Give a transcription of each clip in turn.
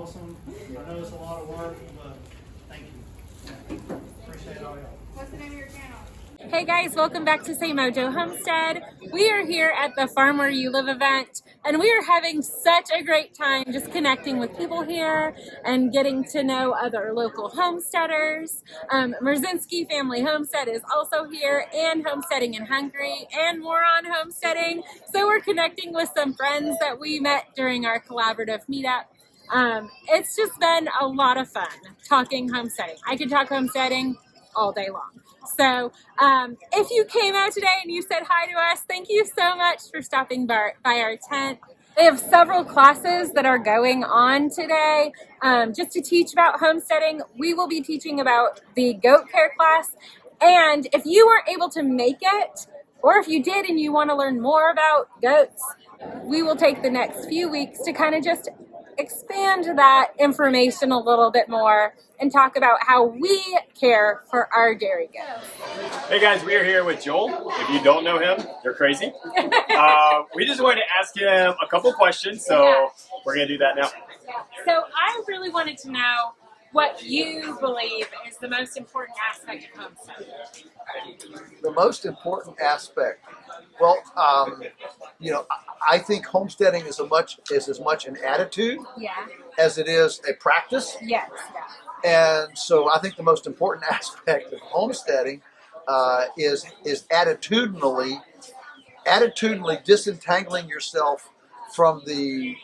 awesome. I know it's a lot of work, but thank you. Appreciate all y'all. What's the name of your channel? Hey guys, welcome back to Dowdle Homestead. We are here at the Farm Where You Live event, and we are having such a great time just connecting with people here and getting to know other local homesteaders. Merzinski Family Homestead is also here, and Homesteading in Hungary, and more on homesteading. So we're connecting with some friends that we met during our collaborative meetup. It's just been a lot of fun talking homesteading. I could talk homesteading all day long. So if you came out today and you said hi to us, thank you so much for stopping by our tent. They have several classes that are going on today just to teach about homesteading. We will be teaching about the goat care class. And if you weren't able to make it, or if you did and you want to learn more about goats, we will take the next few weeks to kind of just expand that information a little bit more and talk about how we care for our dairy goats. Hey guys, we are here with Joel. If you don't know him, you're crazy. We just wanted to ask him a couple questions, so we're going to do that now. So I really wanted to know what you believe is the most important aspect of homesteading. The most important aspect, well, I think homesteading is as much an attitude as it is a practice. Yes. And so I think the most important aspect of homesteading is attitudinally disentangling yourself from the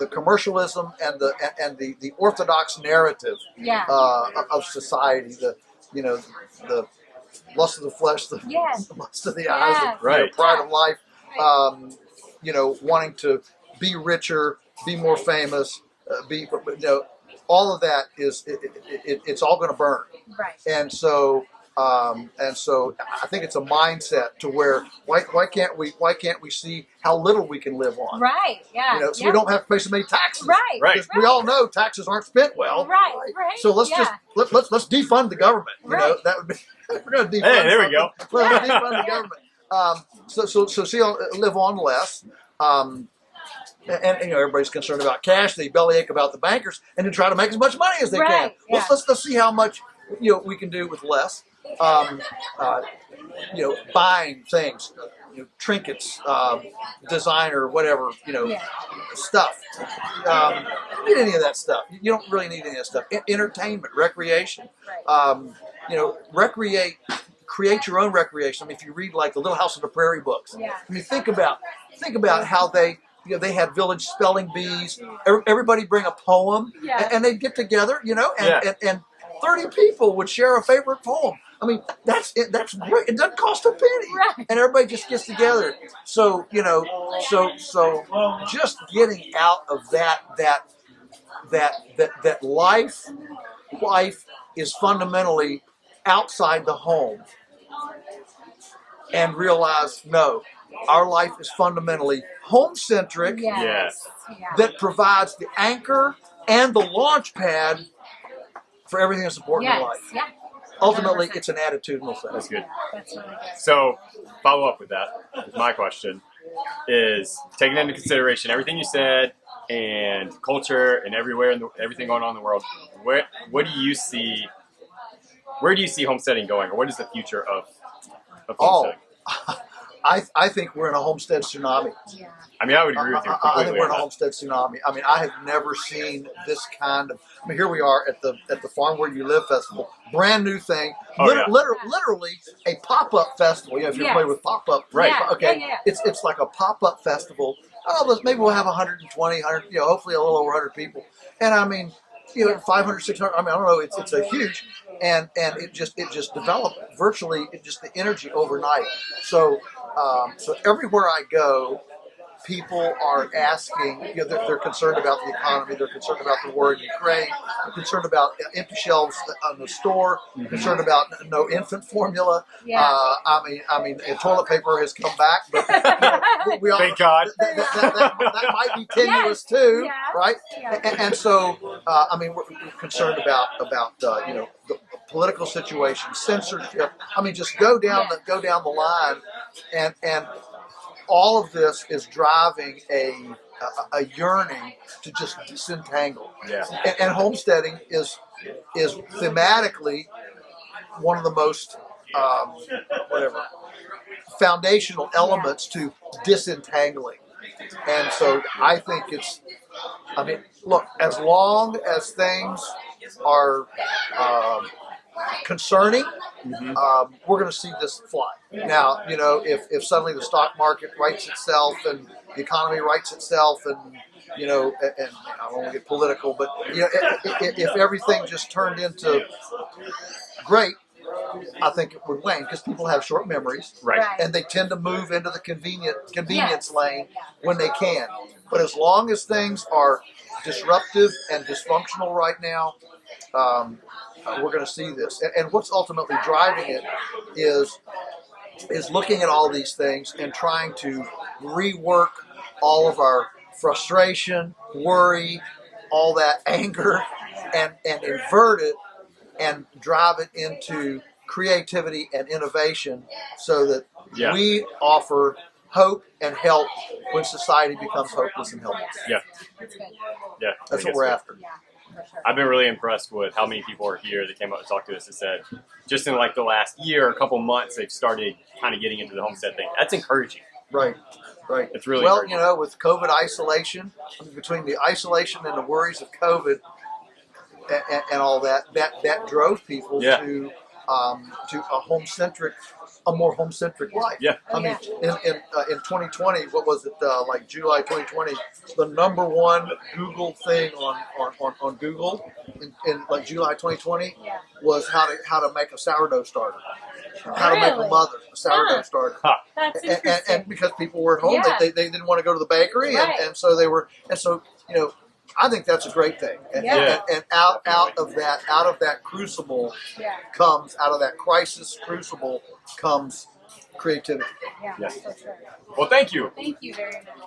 commercialism and the orthodox narrative of society. The lust of the flesh, the lust of the eyes, the pride of life. Wanting to be richer, be more famous, all of that it's all going to burn. Right. And so I think it's a mindset to where why can't we see how little we can live on? Right. Yeah. So we don't have to pay so many taxes. Right. Because we all know taxes aren't spent well. Right. So let's just let's defund the government. That would be we're going to defund. Hey, there we go. We're going to defund the government. So she'll live on less. And everybody's concerned about cash. They bellyache about the bankers, and then try to make as much money as they can. Let's see how much we can do with less. Buying things, trinkets, designer, whatever, stuff. Get any of that stuff. You don't really need any of that stuff. Entertainment, recreation. Create your own recreation. I mean, if you read like the Little House on the Prairie books, I mean, think about how they had village spelling bees. Everybody bring a poem, and they'd get together, and 30 people would share a favorite poem. I mean, that's it. That's great. It doesn't cost a penny, and everybody just gets together. So so just getting out of that life is fundamentally outside the home, and realize no, our life is fundamentally home-centric. That provides the anchor and the launch pad for everything that's important in life. Ultimately, 100%. It's an attitudinal thing. That's good. That's really good. So, follow up with that. My question is, taking into consideration everything you said and culture and everything going on in the world, where do you see homesteading going, or what is the future of homesteading? I think we're in a homestead tsunami. I mean, I would agree with you completely. I think we're in a homestead tsunami. I mean, I have never seen this kind of. I mean, here we are at the Farm Where You Live festival, brand new thing. Literally a pop-up festival. If you're familiar with pop-up, right? It's like a pop-up festival. Maybe we'll have 120, 100. Hopefully a little over 100 people. And I mean, 500, 600. I mean, I don't know. It's a huge, and it just developed virtually just the energy overnight. So everywhere I go, people are asking, they're concerned about the economy, they're concerned about the war in Ukraine, they're concerned about empty shelves on the store, concerned about no infant formula. I mean, toilet paper has come back, but we all, thank God. That might be tenuous too, right? And so, I mean, we're concerned about the political situation, censorship. I mean, just go down the line, and all of this is driving a a yearning to just disentangle. Yeah. And homesteading is thematically one of the most whatever foundational elements to disentangling. And so I think it's, I mean, look, as long as things are concerning, we're going to see this fly. Now, you know, if suddenly the stock market rights itself and the economy rights itself, and you know, and I don't want to get political, but you know, if everything just turned into great, I think it would wane because people have short memories, Right. and they tend to move into the convenience lane when they can. But as long as things are disruptive and dysfunctional right now, we're going to see this. And what's ultimately driving it is looking at all these things and trying to rework all of our frustration, worry, all that anger, and invert it and drive it into creativity and innovation so that we offer hope and help when society becomes hopeless and helpless. Yeah. Yeah. That's what we're after. I've been really impressed with how many people are here that came up to talk to us and said, just in like the last year, a couple months, they've started kind of getting into the homestead thing. That's encouraging. Right. Right. It's really well, you know, with COVID isolation, between the isolation and the worries of COVID and all that drove people to a more home-centric life. Yeah. I mean, in 2020, what was it, like July 2020, the number one Google thing on Google in like July 2020 was how to make a sourdough starter. How to make a sourdough starter. That's interesting. And because people were at home, they didn't want to go to the bakery, and so you know, I think that's a great thing. And out of that crucible comes, out of that crisis crucible comes creativity. Yeah. Well, thank you. Thank you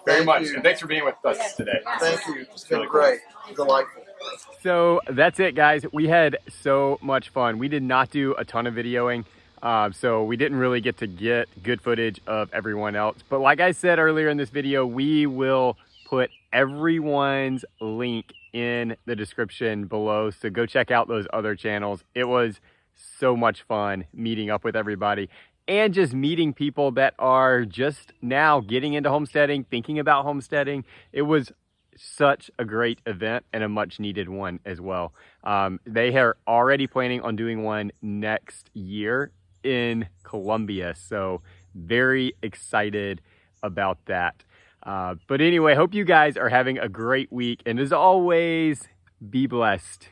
Very much. And thanks for being with us today. Thank you. It's been great. Delightful. So that's it, guys. We had so much fun. We did not do a ton of videoing, so we didn't really get good footage of everyone else. But like I said earlier in this video, we will put everyone's link in the description below, so go check out those other channels. It was so much fun meeting up with everybody and just meeting people that are just now getting into homesteading, thinking about homesteading. It was such a great event and a much needed one as well. They are already planning on doing one next year in Columbia, so very excited about that. But anyway, hope you guys are having a great week, and as always, be blessed.